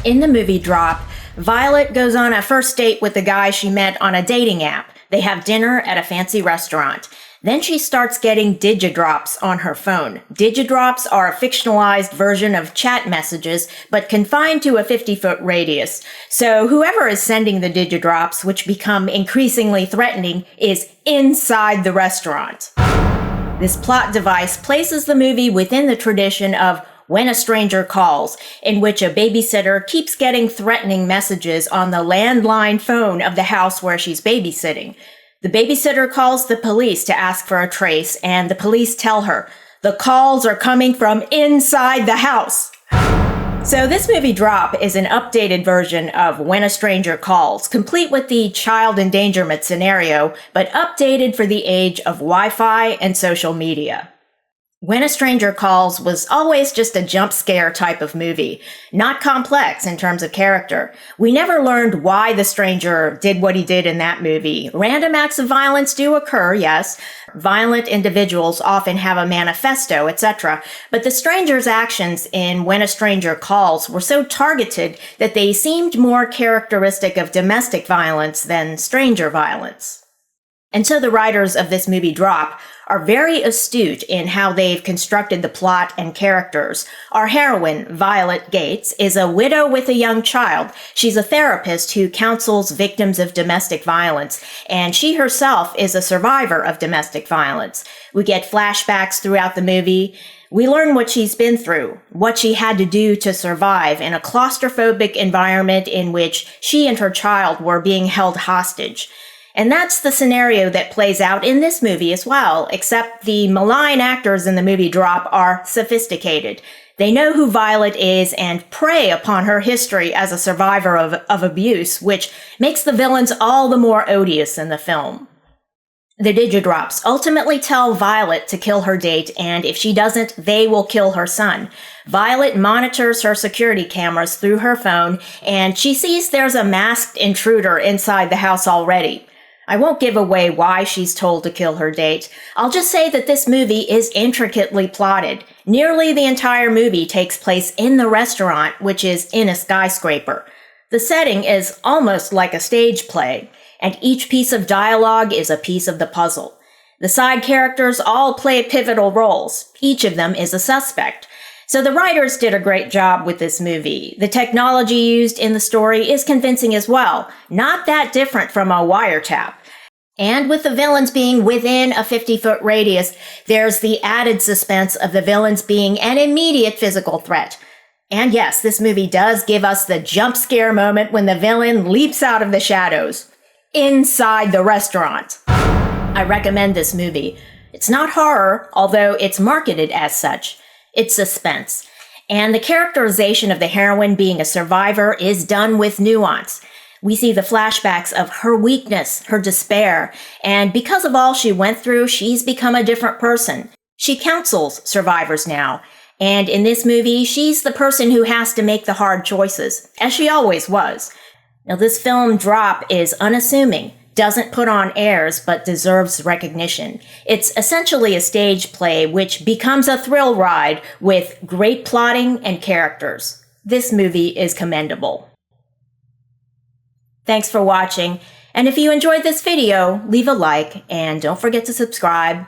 In the movie Drop, Violet goes on a first date with the guy she met on a dating app. They have dinner at a fancy restaurant. Then she starts getting Digi-drops on her phone. Digi-drops are a fictionalized version of chat messages, but confined to a 50-foot radius. So whoever is sending the Digi-drops, which become increasingly threatening, is inside the restaurant. This plot device places the movie within the tradition of When a Stranger Calls, in which a babysitter keeps getting threatening messages on the landline phone of the house where she's babysitting. The babysitter calls the police to ask for a trace, and the police tell her, the calls are coming from inside the house. So this movie Drop is an updated version of When a Stranger Calls, complete with the child endangerment scenario, but updated for the age of Wi-Fi and social media. When a Stranger Calls was always just a jump scare type of movie, not complex in terms of character. We never learned why the stranger did what he did in that movie. Random acts of violence do occur, yes. Violent individuals often have a manifesto, etc. But the stranger's actions in When a Stranger Calls were so targeted that they seemed more characteristic of domestic violence than stranger violence. And so the writers of this movie Drop are very astute in how they've constructed the plot and characters. Our heroine, Violet Gates, is a widow with a young child. She's a therapist who counsels victims of domestic violence, and she herself is a survivor of domestic violence. We get flashbacks throughout the movie. We learn what she's been through, what she had to do to survive in a claustrophobic environment in which she and her child were being held hostage. And that's the scenario that plays out in this movie as well, except the malign actors in the movie Drop are sophisticated. They know who Violet is and prey upon her history as a survivor of abuse, which makes the villains all the more odious in the film. The Digi-drops ultimately tell Violet to kill her date, and if she doesn't, they will kill her son. Violet monitors her security cameras through her phone, and she sees there's a masked intruder inside the house already. I won't give away why she's told to kill her date. I'll just say that this movie is intricately plotted. Nearly the entire movie takes place in the restaurant, which is in a skyscraper. The setting is almost like a stage play, and each piece of dialogue is a piece of the puzzle. The side characters all play pivotal roles. Each of them is a suspect. So the writers did a great job with this movie. The technology used in the story is convincing as well, not that different from a wiretap. And with the villains being within a 50-foot radius, there's the added suspense of the villains being an immediate physical threat. And yes, this movie does give us the jump scare moment when the villain leaps out of the shadows, inside the restaurant. I recommend this movie. It's not horror, although it's marketed as such. It's suspense. And the characterization of the heroine being a survivor is done with nuance. We see the flashbacks of her weakness, her despair, and because of all she went through, she's become a different person. She counsels survivors now, and in this movie, she's the person who has to make the hard choices, as she always was. Now, this film Drop is unassuming, doesn't put on airs, but deserves recognition. It's essentially a stage play which becomes a thrill ride with great plotting and characters. This movie is commendable. Thanks for watching, and if you enjoyed this video, leave a like and don't forget to subscribe.